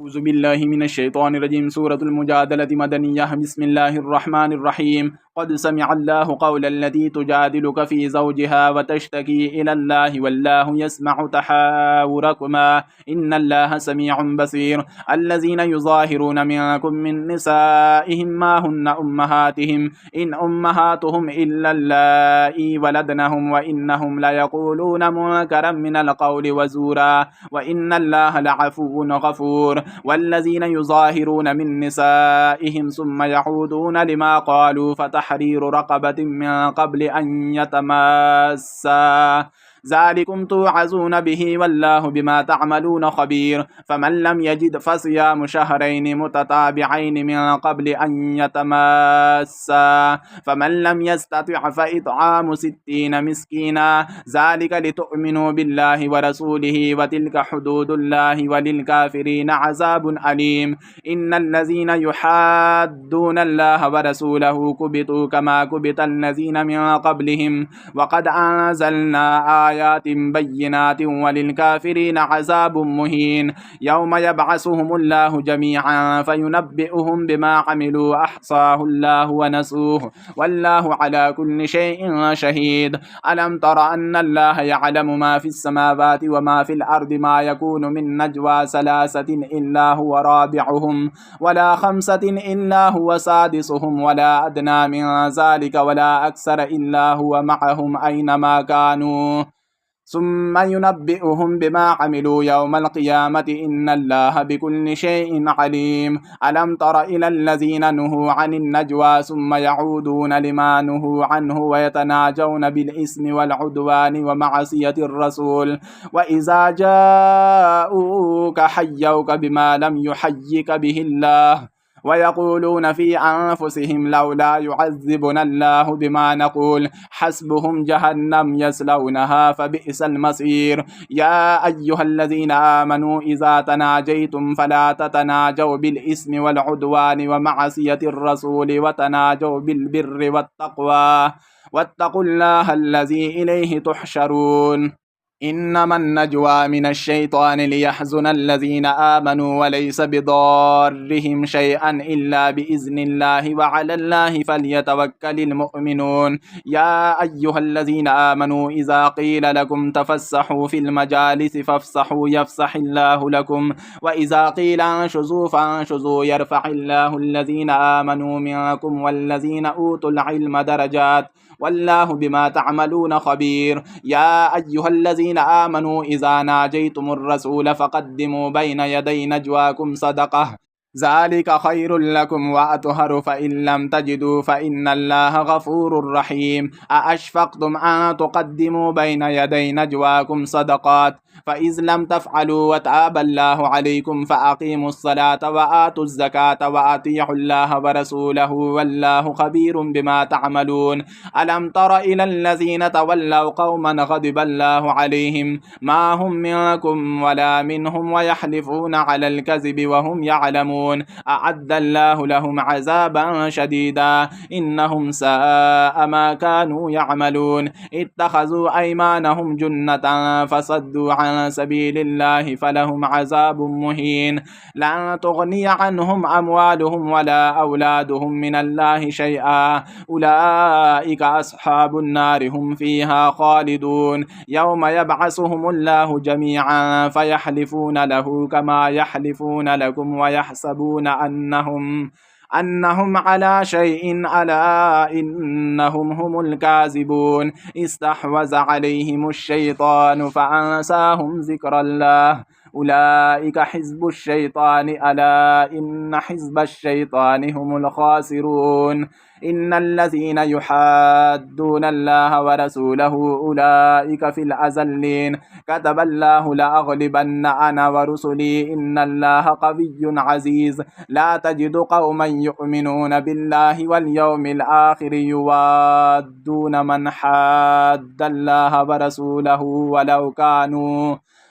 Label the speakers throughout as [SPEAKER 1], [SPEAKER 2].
[SPEAKER 1] أعوذ بالله من الشيطان الرجيم. سورة المجادلة مدنية. بسم الله الرحمن الرحيم. قد سمع الله قول التي تجادلك في زوجها وتشتكي إلى الله والله يسمع تحاوركما إن الله سميع بصير. الذين يظاهرون منكم من نسائهم ما هن أمهاتهم إن أمهاتهم إلا اللائي ولدنهم وإنهم ليقولون منكرا من القول وزورا وإن الله لعفو غفور. والذين يظاهرون من نسائهم ثم يعودون لما قالوا فتحرير رقبة من قبل أن يتماسا ذلكم توعظون به والله بما تعملون خبير. فمن لم يجد فصيام شهرين متتابعين من قبل أن يتماسا فمن لم يستطع فإطعام 60 مسكينا ذلك لتؤمنوا بالله ورسوله وتلك حدود الله وللكافرين عذاب أليم. إن الذين يحادون الله ورسوله كبتوا كما كبت الذين من قبلهم وقد أنزلنا آيات بينات وللكافرين عذاب مهين. يوم يبعثهم الله جميعا فينبئهم بما عملوا أحصاه الله ونسوه والله على كل شيء شهيد. ألم تر أن الله يعلم ما في السماوات وما في الأرض ما يكون من نجوى 3 إلا هو رابعهم ولا 5 إلا هو سادسهم ولا أدنى من ذلك ولا أكثر إلا هو معهم أينما كانوا ثم ينبئهم بما عملوا يوم القيامة إن الله بكل شيء عليم. ألم تر إلى الذين نهوا عن النجوى ثم يعودون لما نهوا عنه ويتناجون بالإثم والعدوان ومعصية الرسول وإذا جاءوك حيوك بما لم يحيك به الله ويقولون في أنفسهم لولا يعذبنا الله بما نقول حسبهم جهنم يصلونها فبئس المصير. يا أيها الذين آمنوا إذا تناجيتم فلا تتناجوا بالإثم والعدوان ومعصية الرسول وتناجوا بالبر والتقوى واتقوا الله الذي إليه تحشرون. إنما النجوى من الشيطان ليحزن الذين آمنوا وليس بضارهم شيئا إلا بإذن الله وعلى الله فليتوكل المؤمنون. يا أيها الذين آمنوا إذا قيل لكم تفسحوا في المجالس فافسحوا يفسح الله لكم وإذا قيل انشزوا فانشزوا يرفع الله الذين آمنوا منكم والذين أوتوا العلم درجات والله بما تعملون خبير. يا أيها الذين آمنوا إذا ناجيتم الرسول فقدموا بين يدي نجواكم صدقة ذلك خير لكم وأطهر فإن لم تجدوا فإن الله غفور رحيم. أأشفقتم أن تقدموا بين يدي نجواكم صدقات فإذ لم تفعلوا وتاب الله عليكم فأقيموا الصلاة وآتوا الزكاة وأطيعوا الله ورسوله والله خبير بما تعملون. ألم تر إلى الذين تولوا قوما غضب الله عليهم ما هم منكم ولا منهم ويحلفون على الكذب وهم يعلمون أعد الله لهم عذابا شديدا إنهم ساء ما كانوا يعملون. اتخذوا أيمانهم جنة فصدوا عن سبيل الله فلهم عذاب مهين. لن تغني عنهم أموالهم ولا أولادهم من الله شيئا أولئك أصحاب النار هم فيها خالدون. يوم يبعثهم الله جميعا فيحلفون له كما يحلفون لكم ويحسبون أنهم على شيء ألا إنهم هم الكاذبون. استحوذ عليهم الشيطان فأنساهم ذكر الله أولئك حزب الشيطان ألا إن حزب الشيطان هم الخاسرون. إن الذين يحادون الله ورسوله أولئك في الأذلين كتب الله لأغلبن أنا ورسلي إن الله قوي عزيز. لا تجد قوما يؤمنون بالله واليوم الآخر يوادون من حاد الله ورسوله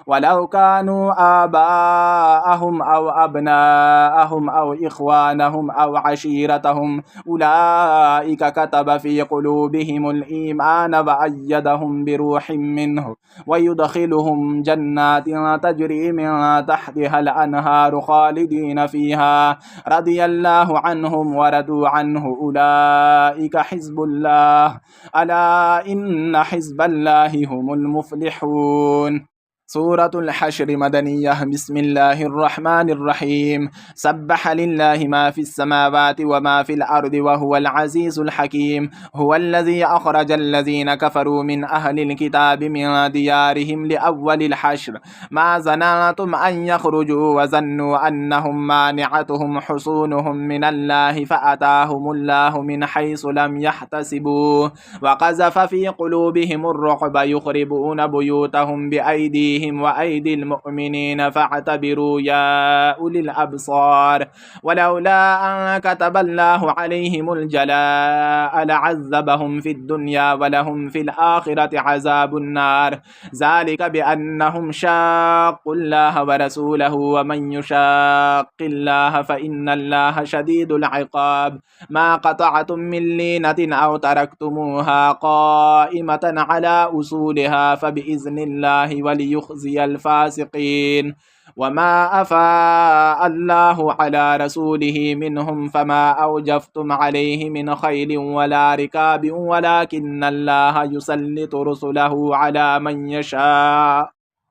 [SPEAKER 1] ولو كانوا آباءهم أو أبناءهم أو إخوانهم أو عشيرتهم أولئك كتب في قلوبهم الإيمان وأيدهم بروح منه ويدخلهم جنات تجري من تحتها الأنهار خالدين فيها رضي الله عنهم ورضوا عنه أولئك حزب الله ألا إن حزب الله هم المفلحون. سورة الحشر مدنية. بسم الله الرحمن الرحيم. سبح لله ما في السماوات وما في الأرض وهو العزيز الحكيم. هو الذي أخرج الذين كفروا من أهل الكتاب من ديارهم لأول الحشر ما ظننتم أن يخرجوا وظنوا أنهم مانعتهم حصونهم من الله فأتاهم الله من حيث لم يحتسبوا وقذف في قلوبهم الرعب يخربون بيوتهم بأيديهم وأيدي المؤمنين فاعتبروا يا أولي الأبصار. ولولا أن كتب الله عليهم الجلاء لعذبهم في الدنيا ولهم في الآخرة عذاب النار ذلك بأنهم شاقوا الله ورسوله ومن يشاق الله فإن الله شديد العقاب. ما قطعتم من لينة أو تركتموها قائمة على أصولها فبإذن الله وليخزي الفاسقين. وما أفاء الله على رسوله منهم فما أوجفتم عليه من خيل ولا ركاب ولكن الله يسلط رسله على من يشاء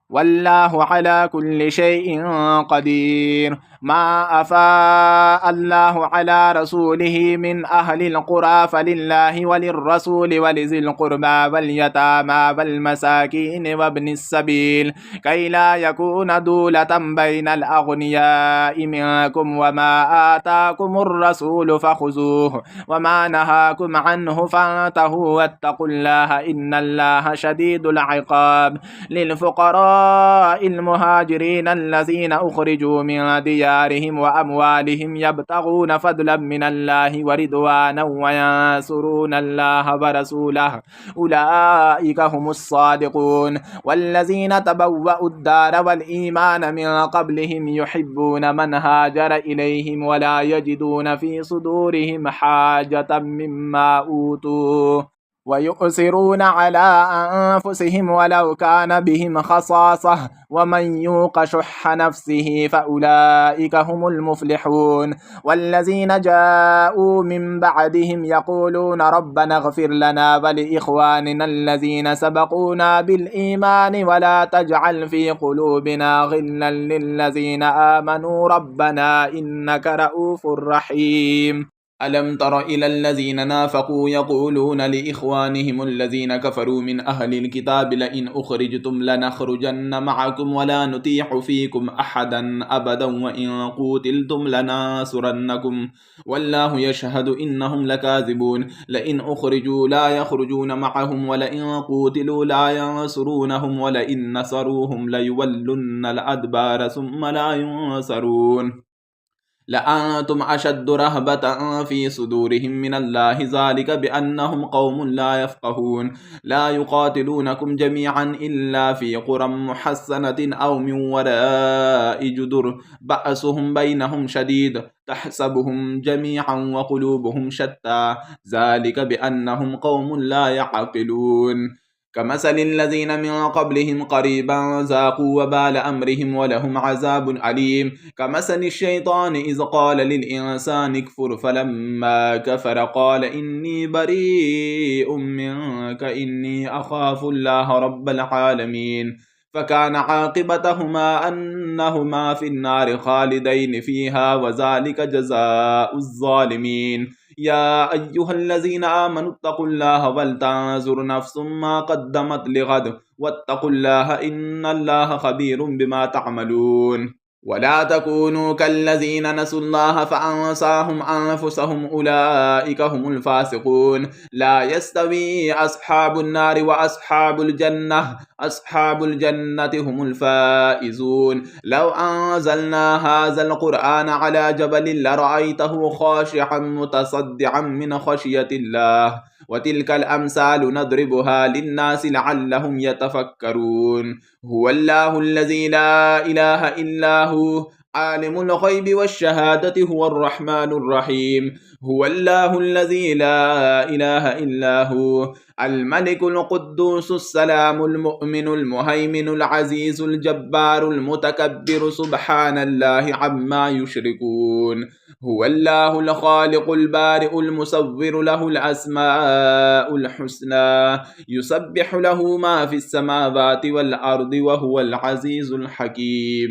[SPEAKER 1] والله على كل شيء قدير. ما أفاء الله على رسوله من أهل القرى فلله وللرسول ولذي القربى واليتامى والمساكين وابن السبيل كي لا يكون دولة بين الأغنياء منكم وما آتاكم الرسول فخذوه وما نهاكم عنه فانتهوا واتقوا الله إن الله شديد العقاب. للفقراء المهاجرين الذين أخرجوا من ديارهم وأموالهم يبتغون فضلا من الله ورضوانا وينصرون الله ورسوله أولئك هم الصادقون. والذين تبوأوا الدار والإيمان من قبلهم يحبون من هاجر إليهم ولا يجدون في صدورهم حاجة مما أوتوا ويؤثرون على أنفسهم ولو كان بهم خصاصة ومن يوق شح نفسه فأولئك هم المفلحون. والذين جاءوا من بعدهم يقولون ربنا اغفر لنا ولإخواننا الذين سبقونا بالإيمان ولا تجعل في قلوبنا غلا للذين آمنوا ربنا إنك رؤوف رحيم. ألم تر إلى الذين نافقوا يقولون لإخوانهم الذين كفروا من أهل الكتاب لئن أخرجتم لنخرجن معكم ولا نطيع فيكم أحدا أبدا وإن قوتلتم لننصرنكم والله يشهد إنهم لكاذبون. لئن أخرجوا لا يخرجون معهم ولئن قوتلوا لا ينصرونهم ولئن نصروهم ليولن الأدبار ثم لا ينصرون لأنتم أشد رهبة في صدورهم من الله ذلك بأنهم قوم لا يفقهون. لا يقاتلونكم جميعا إلا في قرى محصنة أو من وراء جدر بأسهم بينهم شديد تحسبهم جميعا وقلوبهم شتى ذلك بأنهم قوم لا يعقلون. كمثل الذين من قبلهم قريبا ذاقوا وبال أمرهم ولهم عذاب أليم. كمثل الشيطان إذ قال للإنسان اكفر فلما كفر قال إني بريء منك إني أخاف الله رب العالمين فكان عاقبتهما أنهما في النار خالدين فيها وذلك جزاء الظالمين. يا أيها الذين آمنوا اتقوا الله ولتنظر نفس ما قدمت لغد واتقوا الله إن الله خبير بما تعملون. ولا تكونوا كالذين نسوا الله فأنساهم أنفسهم أولئك هم الفاسقون. لا يستوي أصحاب النار وأصحاب الجنة أصحاب الجنة هم الفائزون. لو أنزلنا هذا القرآن على جبل لرأيته خاشعا متصدعا من خشية الله وتلك الأمثال نضربها للناس لعلهم يتفكرون. هو الله الذي لا إله إلا هو عالم الغيب والشهادة هو الرحمن الرحيم. هو الله الذي لا إله إلا هو الملك القدوس السلام المؤمن المهيمن العزيز الجبار المتكبر سبحان الله عما يشركون. هو الله الخالق البارئ المصور له الأسماء الحسنى يسبح له ما في السماوات والأرض وهو العزيز الحكيم.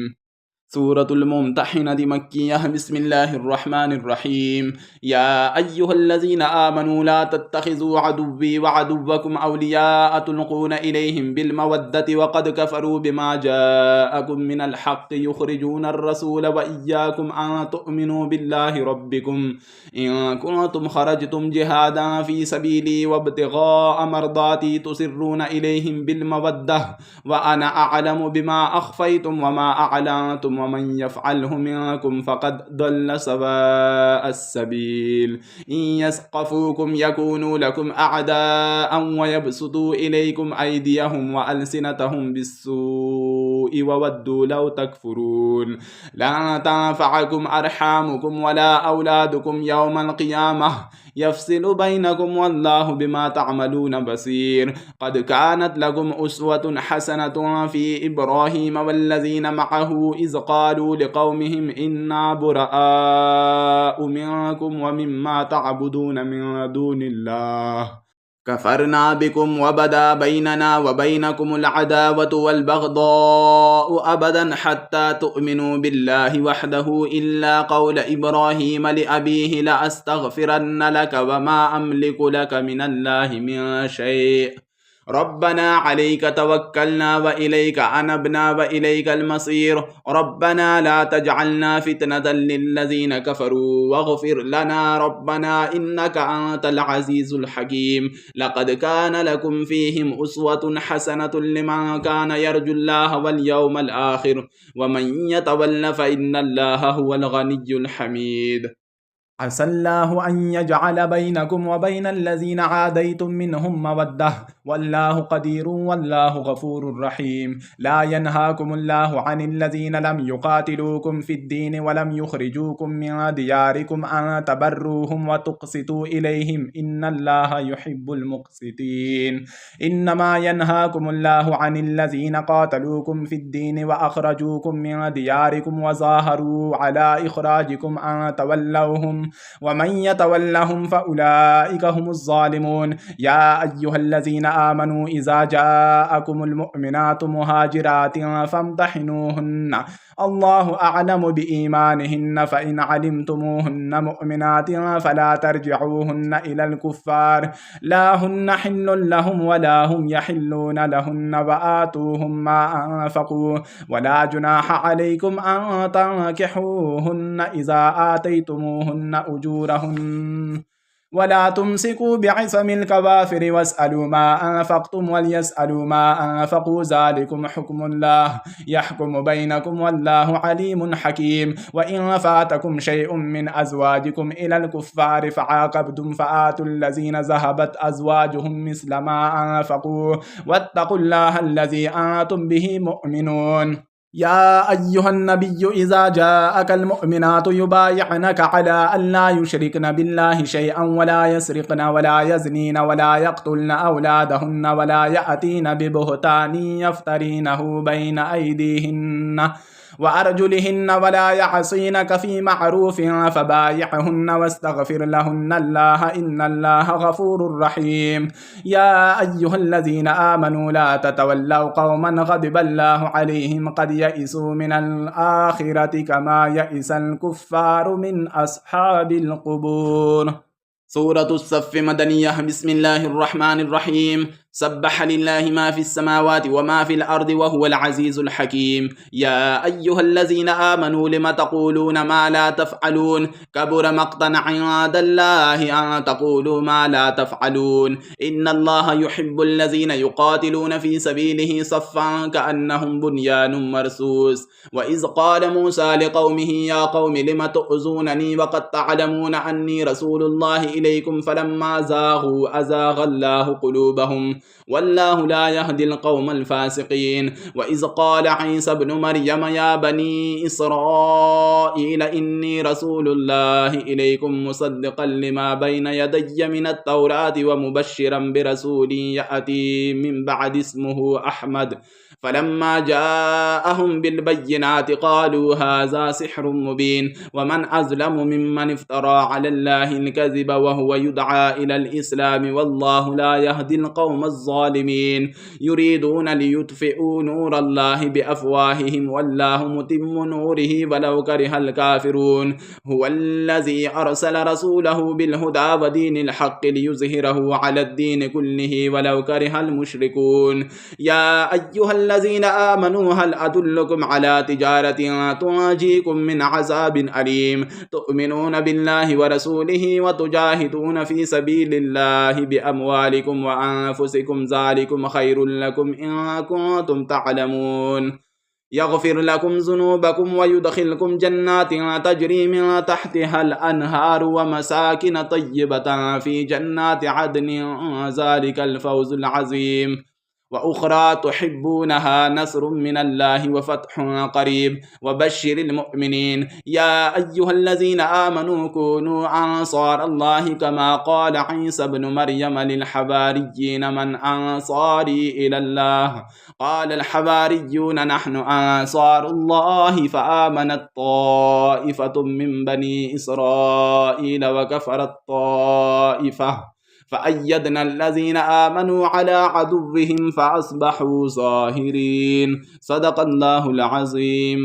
[SPEAKER 1] سورة الممتحنة مكية. بسم الله الرحمن الرحيم. يا أيها الذين آمنوا لا تتخذوا عدوي وعدوكم أولياء تلقون إليهم بالمودة وقد كفروا بما جاءكم من الحق يخرجون الرسول وإياكم أن تؤمنوا بالله ربكم إن كنتم خرجتم جهادا في سبيلي وابتغاء مرضاتي تسرون إليهم بالمودة وأنا أعلم بما أخفيتم وما أعلنتم ومن يفعله منكم فقد ضل سواء السبيل. إن يثقفوكم يكونوا لكم أعداء ويبسطوا إليكم أيديهم وألسنتهم بالسوء وودوا لو تكفرون. لا تنفعكم أرحامكم ولا أولادكم يوم القيامة يفصل بينكم والله بما تعملون بصير. قد كانت لكم أسوة حسنة في إبراهيم والذين معه إذ قالوا لقومهم إنا براء منكم ومما تعبدون من دون الله كفرنا بكم وبدا بيننا وبينكم العداوة والبغضاء أبدا حتى تؤمنوا بالله وحده إلا قول إبراهيم لأبيه لأستغفرن لك وما أملك لك من الله من شيء ربنا عليك توكلنا وإليك أنبنا وإليك المصير ربنا لا تجعلنا فتنة للذين كفروا واغفر لنا ربنا إنك أنت العزيز الحكيم. لقد كان لكم فيهم أسوة حسنة لمن كان يرجو الله واليوم الآخر ومن يتول فإن الله هو الغني الحميد. عسى الله أن يجعل بينكم وبين الذين عاديتم منهم مودة والله قدير والله غفور رحيم. لا ينهاكم الله عن الذين لم يقاتلوكم في الدين ولم يخرجوكم من دياركم أن تبروهم وتقسطوا إليهم إن الله يحب المقسطين. إنما ينهاكم الله عن الذين قاتلوكم في الدين وأخرجوكم من دياركم وظاهروا على إخراجكم أن تولوهم ومن يتولهم فأولئك هم الظالمون. يا أيها الذين آمنوا إذا جاءكم المؤمنات مهاجرات فامتحنوهن الله أعلم بإيمانهن فإن علمتموهن مؤمنات فلا ترجعوهن إلى الكفار لا هن حل لهم ولا هم يحلون لهن وآتوهم ما أنفقوا ولا جناح عليكم أن تنكحوهن إذا آتيتموهن أجورهن ولا تمسكوا بعصم الكوافر واسألوا ما أنفقتم وليسألوا ما أنفقوا ذلكم حكم الله يحكم بينكم والله عليم حكيم. وإن فاتكم شيء من أزواجكم إلى الكفار فعاقبتم فآتوا الذين ذهبت أزواجهم مثل ما أنفقوا واتقوا الله الذي أنتم به مؤمنون. يا أيها النبي إذا جاءك المؤمنات يبايعنك على أن لا يشركن بالله شيئا ولا يسرقن ولا يزنين ولا يقتلن أولادهن ولا يأتين ببهتان يفترينه بين أيديهن وأرجلهن ولا يعصينك في معروف فبايعهن واستغفر لهن الله إن الله غفور رحيم. يا أيها الذين آمنوا لا تتولوا قوما غضب الله عليهم قد يئسوا من الآخرة كما يئس الكفار من أصحاب القبور. سورة الصف مدنية. بسم الله الرحمن الرحيم. سبح لله ما في السماوات وما في الأرض وهو العزيز الحكيم. يا أيها الذين آمنوا لم تقولون ما لا تفعلون كبر مقتا عند الله أن تقولوا ما لا تفعلون. إن الله يحب الذين يقاتلون في سبيله صفا كأنهم بنيان مرصوص. وإذ قال موسى لقومه يا قوم لم تؤذونني وقد تعلمون أني رسول الله إليكم فلما زاغوا أزاغ الله قلوبهم والله لا يهدي القوم الفاسقين. وإذ قال عيسى ابن مريم يا بني إسرائيل إني رسول الله إليكم مصدقا لما بين يدي من التوراة ومبشرا برسول يأتي من بعد اسمه أحمد. فلما جاءهم بالبينات قالوا هذا سحر مبين ومن أظلم ممن افترى على الله الكذب وهو يدعى إلى الإسلام والله لا يهدي القوم الظالمين. يريدون ليطفئوا نور الله بأفواههم والله متم نوره ولو كره الكافرون. هو الذي أرسل رسوله بالهدى ودين الحق ليظهره على الدين كله ولو كره المشركون. يا أيها الذين آمنوا هل أدلكم على تجارة تنجيكم من عذاب أليم تؤمنون بالله ورسوله وتجاهدون في سبيل الله بأموالكم وأنفسكم ذلكم خير لكم إن كنتم تعلمون. يغفر لكم ذنوبكم ويدخلكم جنات تجري من تحتها الأنهار ومساكن طيبة في جنات عدن ذلك الفوز العظيم. وأخرى تحبونها نصر من الله وفتح قريب وبشر المؤمنين. يا أيها الذين آمنوا كونوا أنصار الله كما قال عيسى ابن مريم للحواريين من أنصاري إلى الله قال الحواريون نحن أنصار الله فآمنت طائفة من بني إسرائيل وكفرت طائفة فأيدنا الذين آمنوا على عدوهم فأصبحوا ظاهرين. صدق الله العظيم.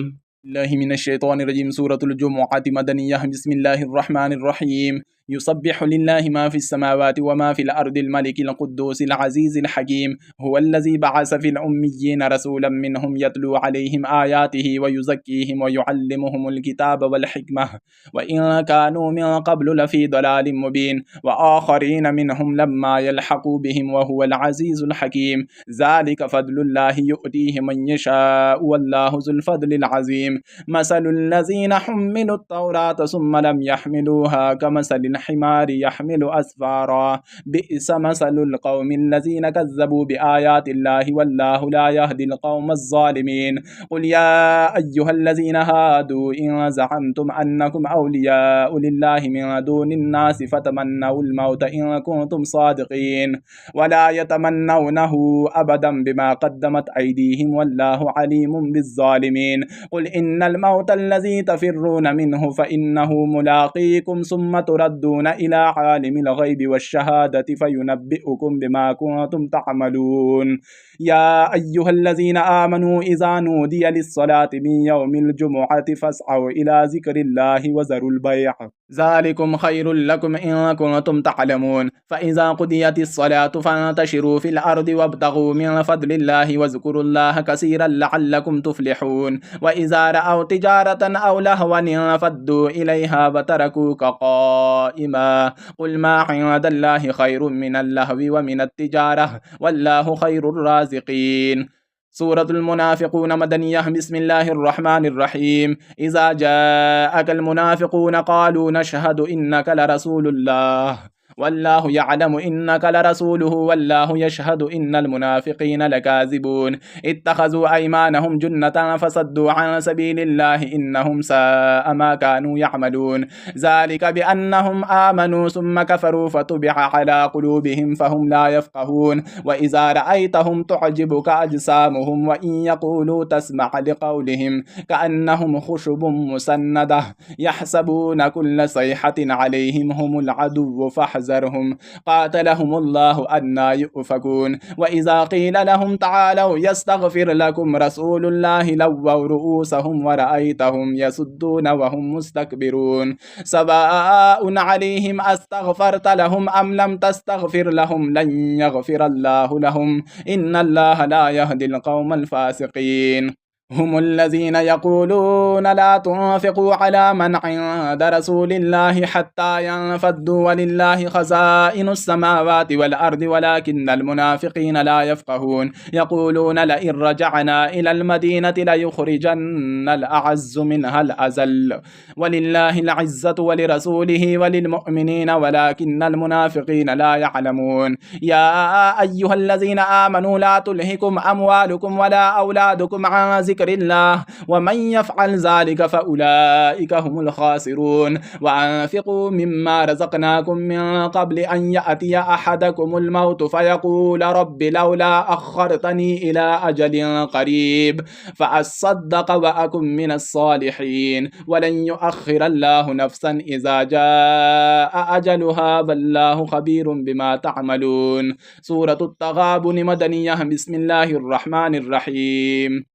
[SPEAKER 1] الله من الشيطان الرجيم. سورة الجمعة مدنية. بسم الله الرحمن الرحيم. يسبح لله ما في السماوات وما في الأرض الملك القدوس العزيز الحكيم. هو الذي بعث في الأميين رسولا منهم يتلو عليهم آياته ويزكيهم ويعلمهم الكتاب والحكمة وإن كانوا من قبل لفي ضلال مبين وآخرين منهم لما يلحقوا بهم وهو العزيز الحكيم. ذلك فضل الله يؤتيه من يشاء والله ذو الفضل العظيم. مثل الذين حملوا التوراة ثم لم يحملوها كمثل الحمار يحمل أسفارا بئس مثل القوم الذين كذبوا بآيات الله والله لا يهدي القوم الظالمين. قل يا أيها الذين هادوا إن زعمتم أنكم أولياء لله من دون الناس فتمنوا الموت إن كنتم صادقين ولا يتمنونه أبدا بما قدمت أيديهم والله عليم بالظالمين. قل إن الموت الذي تفرون منه فإنه ملاقيكم ثم تردون إلى عالم الغيب والشهادة فينبئكم بما كنتم تعملون. يا أيها الذين آمنوا إذا نودي للصلاة من يوم الجمعة فاسعوا إلى ذكر الله وذروا البيع ذلكم خير لكم إن كنتم تعلمون. فإذا قضيت الصلاة فانتشروا في الأرض وابتغوا من فضل الله واذكروا الله كثيرا لعلكم تفلحون. وإذا رأوا تجارة أو لهوا انفضوا إليها وتركوك قائما قل ما عند الله خير من اللهو ومن التجارة والله خير الرازقين. سورة المنافقون مدنية. بسم الله الرحمن الرحيم. إذا جاءك المنافقون قالوا نشهد إنك لرسول الله والله يعلم إنك لرسوله والله يشهد إن المنافقين لكاذبون. اتخذوا أيمانهم جنة فصدوا عن سبيل الله إنهم ساء ما كانوا يعملون. ذلك بأنهم آمنوا ثم كفروا فتبع على قلوبهم فهم لا يفقهون. وإذا رأيتهم تعجبك أجسامهم وإن يقولوا تسمع لقولهم كأنهم خشب مسندة يحسبون كل صيحة عليهم هم العدو فاحذرهم فاحذرهم قاتلهم الله أنى يؤفكون وإذا قيل لهم تعالوا يستغفر لكم رسول الله لووا رؤوسهم ورأيتهم يسدون وهم مستكبرون سواء عليهم أستغفرت لهم أم لم تستغفر لهم لن يغفر الله لهم إن الله لا يهدي القوم الفاسقين هم الذين يقولون لا تنفقوا على من عند رسول الله حتى ينفضوا ولله خزائن السماوات والأرض ولكن المنافقين لا يفقهون يقولون لئن رجعنا إلى المدينة ليخرجن الأعز منها الأذل ولله العزة ولرسوله وللمؤمنين ولكن المنافقين لا يعلمون يا أيها الذين آمنوا لا تلهكم أموالكم ولا أولادكم عن ذكر الله ومن يفعل ذلك فأولئك هم الخاسرون وأنفقوا مما رزقناكم من قبل أن يأتي أحدكم الموت فيقول رب لولا أخرتني إلى أجل قريب فأصدق وأكن من الصالحين ولن يؤخر الله نفسا إذا جاء أجلها والله خبير بما تعملون سورة التغابن مدنية بسم الله الرحمن الرحيم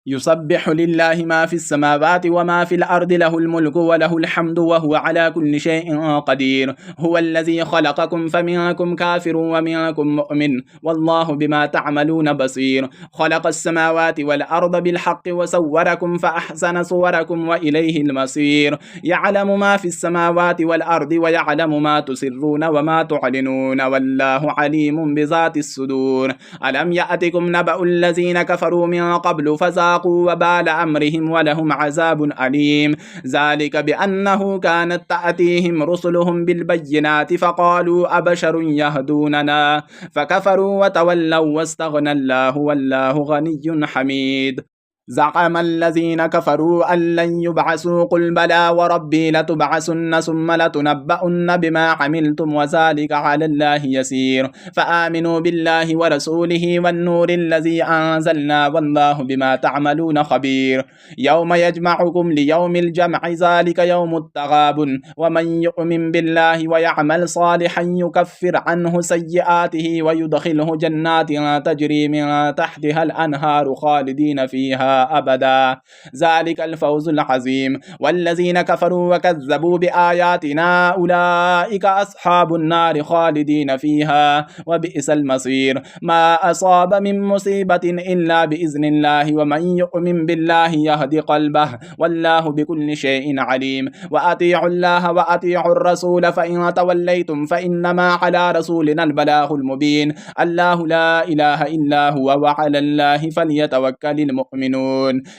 [SPEAKER 1] يسبح لله ما في السماوات وما في الأرض له الملك وله الحمد وهو على كل شيء قدير هو الذي خلقكم فمنكم كافر ومنكم مؤمن والله بما تعملون بصير خلق السماوات والأرض بالحق وصوركم فأحسن صوركم وإليه المصير يعلم ما في السماوات والأرض ويعلم ما تسرون وما تعلنون والله عليم بذات الصدور ألم يأتكم نبأ الذين كفروا من قبل فذاقوا وبال أمرهم ولهم عذاب أليم ذلك بأنه كانت تأتيهم رسلهم بالبينات فقالوا أبشر يهدوننا فكفروا وتولوا واستغنى الله والله غني حميد زعم الذين كفروا أن لن يبعثوا قل بلى وربي لتبعثن ثم لتنبؤن بما عملتم وذلك على الله يسير فآمنوا بالله ورسوله والنور الذي أنزلنا والله بما تعملون خبير يوم يجمعكم ليوم الجمع ذلك يوم التغابن ومن يؤمن بالله ويعمل صالحا يكفر عنه سيئاته ويدخله جنات تجري من تحتها الأنهار خالدين فيها أبدا ذلك الفوز العظيم والذين كفروا وكذبوا بآياتنا أولئك أصحاب النار خالدين فيها وبئس المصير ما أصاب من مصيبة إلا بإذن الله ومن يؤمن بالله يهدي قلبه والله بكل شيء عليم وأطيعوا الله وأطيعوا الرسول فإن توليتم فإنما على رسولنا البلاغ المبين الله لا إله إلا هو وعلى الله فليتوكل المؤمنون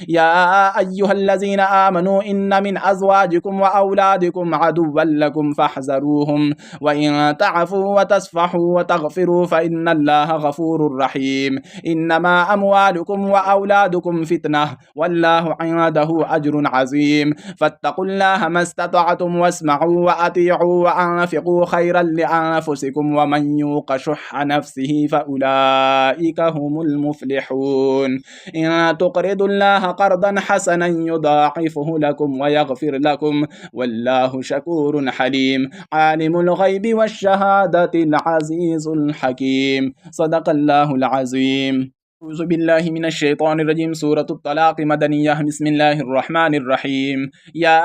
[SPEAKER 1] يا أيها الذين آمنوا إن من أزواجكم وأولادكم عدوا لكم فاحذروهم وإن تعفوا وتصفحوا وتغفروا فإن الله غفور رحيم إنما أموالكم وأولادكم فتنة والله عنده أجر عظيم فاتقوا الله ما استطعتم واسمعوا وأطيعوا وأنفقوا خيرا لأنفسكم ومن يوق شح نفسه فأولئك هم المفلحون إن تقرضوا الله قرضا حسنا يضاعفه لكم ويغفر لكم والله شكور حليم عالم الغيب والشهادة العزيز الحكيم صدق الله العظيم أعوذ بالله من الشيطان الرجيم سورة الطلاق مدنية بسم الله الرحمن الرحيم يا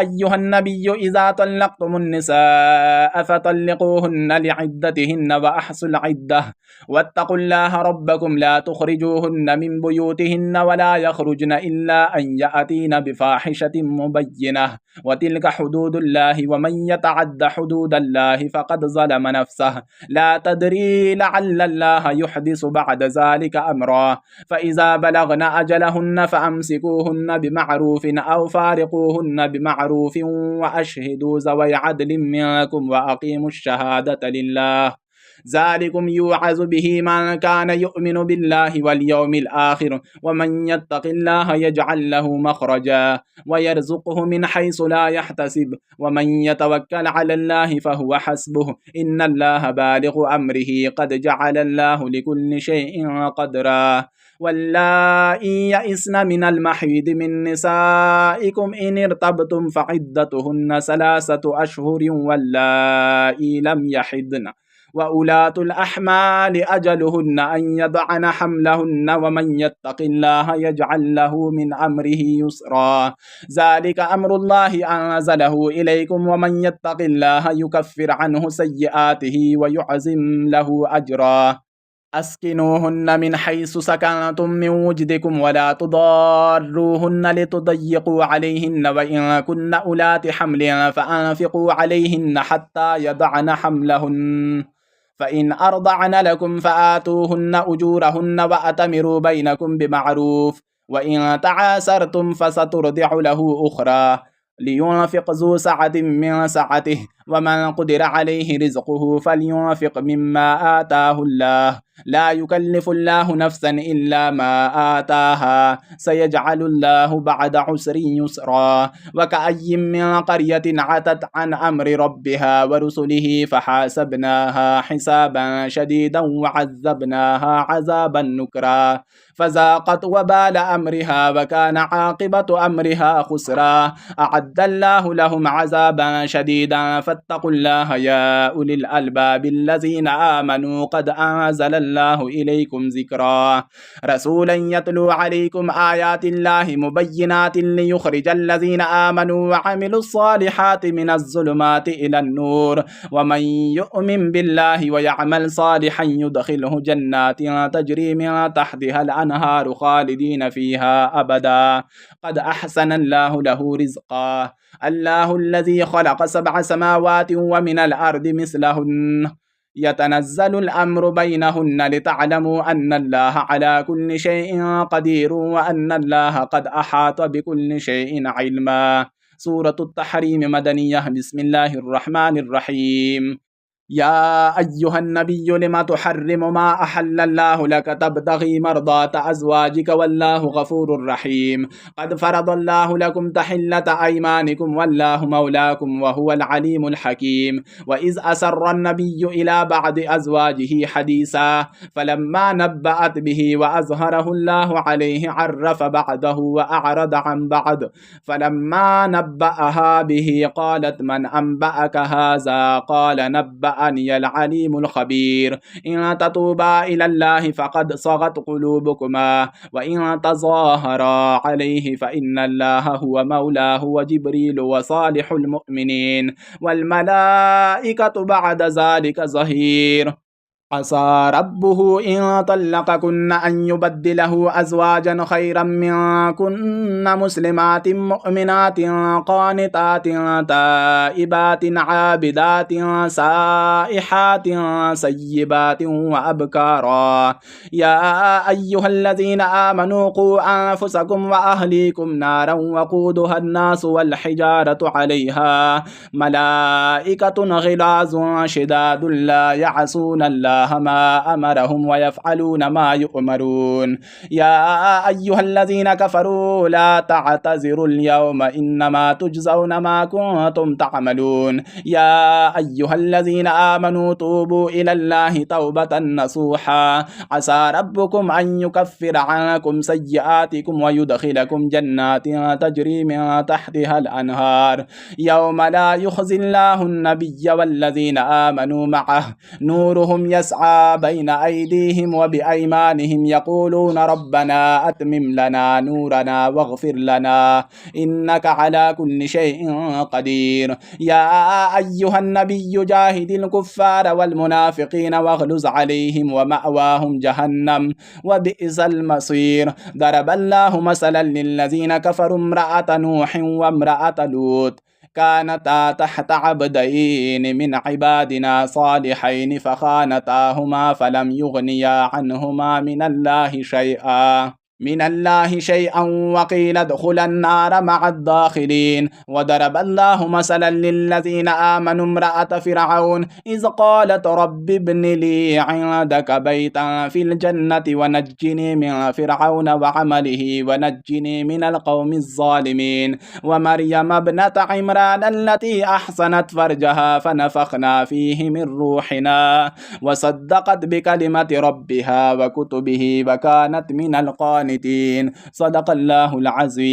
[SPEAKER 1] أيها النبي إذا طلقتم النساء فطلقوهن لعدتهن وأحصوا العدة واتقوا الله ربكم لا تخرجوهن من بيوتهن ولا يخرجن إلا أن يأتين بفاحشة مبينة وتلك حدود الله ومن يتعد حدود الله فقد ظلم نفسه لا تدري لعل الله يحدث بعد ذلك أمرا فإذا بلغن أجلهن فأمسكوهن بمعروف أو فارقوهن بمعروف وأشهدوا ذوي عدل منكم وأقيموا الشهادة لله ذلكم يوعظ به من كان يؤمن بالله واليوم الآخر ومن يتق الله يجعل له مخرجا ويرزقه من حيث لا يحتسب ومن يتوكل على الله فهو حسبه إن الله بالغ أمره قد جعل الله لكل شيء قدرا واللائي يئسن من المحيض من نسائكم إن ارتبتم فعدتهن 3 أشهر واللائي لم يحضن وأولاة الأحمال أجلهن أن يضعن حملهن ومن يتق الله يجعل له من أمره يسرا ذلك أمر الله أنزله إليكم ومن يتق الله يكفر عنه سيئاته ويعظم له أجرا أسكنوهن من حيث سكنتم من وجدكم ولا تضاروهن لتضيقوا عليهن وإن كن أولات حمل فأنفقوا عليهن حتى يضعن حملهن فإن أرضعن لكم فآتوهن أجورهن وأتمروا بينكم بمعروف وإن تعاسرتم فسترضع له أخرى لينفق ذو سعة من سعته ومن قدر عليه رزقه فلينفق مما آتاه الله لا يكلف الله نفسا إلا ما آتاها سيجعل الله بعد عسر يسرا وكأي من قرية عتت عن أمر ربها ورسله فحاسبناها حسابا شديدا وعذبناها عذابا نكرا فذاقت وبال أمرها وكان عاقبة أمرها خسرا أعد الله لهم عذابا شديدا فاتقوا الله يا أولي الألباب الذين آمنوا قد أنزل الله إليكم ذكرا رسولا يتلو عليكم آيات الله مبينات ليخرج الذين آمنوا وعملوا الصالحات من الظلمات إلى النور ومن يؤمن بالله ويعمل صالحا يدخله جنات تجري من تحتها الأنهار خالدين فيها أبدا قد أحسن الله له رزقا الله الذي خلق 7 سماوات ومن الأرض مثلهن يتنزل الأمر بينهن لتعلموا أن الله على كل شيء قدير وأن الله قد أحاط بكل شيء علما. سورة التحريم مدنية. بسم الله الرحمن الرحيم. يا أيها النبي لما تحرم ما أحل الله لك تبتغي مرضات أزواجك والله غفور رحيم. قد فرض الله لكم تحلة أيمانكم والله مولاكم وهو العليم الحكيم. وإذ أسر النبي إلى بعض أزواجه حديثا فلما نبأت به وأظهره الله عليه عرف بعده وأعرض عن بعد فلما نبأها به قالت من أنبأك هذا قال نبأني العليم الخبير. إن تتوبا إلى الله فقد صغت قلوبكما وإن تظاهرا عليه فإن الله هو مولاه وجبريل وصالح المؤمنين والملائكة بعد ذلك ظهير. عسى ربه إن طلقكن أن يبدله أزواجا خيرا منكن مسلمات مؤمنات قانتات تائبات عابدات سائحات سيبات وأبكارا. يا أيها الذين آمنوا قوا أنفسكم وأهليكم نارا وقودها الناس والحجارة عليها ملائكة غلاظ شداد لا يعصون الله ما أمرهم ويفعلون ما يؤمرون. يا أيها الذين كفروا لا تعتذروا اليوم إنما تجزون ما كنتم تعملون. يا أيها الذين آمنوا توبوا إلى الله توبة نصوحا عسى ربكم أن يكفر عنكم سيئاتكم ويدخلكم جنات تجري من تحتها الأنهار يوم لا يخزي الله النبي والذين آمنوا معه نورهم يسعى بين أيديهم وبأيمانهم يقولون ربنا أتمم لنا نورنا واغفر لنا إنك على كل شيء قدير. يا أيها النبي جاهد الكفار والمنافقين واغلظ عليهم ومأواهم جهنم وبئس المصير. ضرب الله مثلا للذين كفروا امرأة نوح وامرأة لوط كانتا تحت عبدين من عبادنا صالحين فخانتاهما فلم يغنيا عنهما من الله شيئا من الله شيئا وقيل ادخلا النار مع الداخلين. وضرب الله مثلا للذين آمنوا امرأة فرعون إذ قالت رب ابن لي عندك بيتا في الجنة ونجني من فرعون وعمله ونجني من القوم الظالمين. ومريم ابنة عمران التي أحصنت فرجها فنفخنا فيه من روحنا وصدقت بكلمة ربها وكتبه وكانت من القانتين. صدق الله العظيم.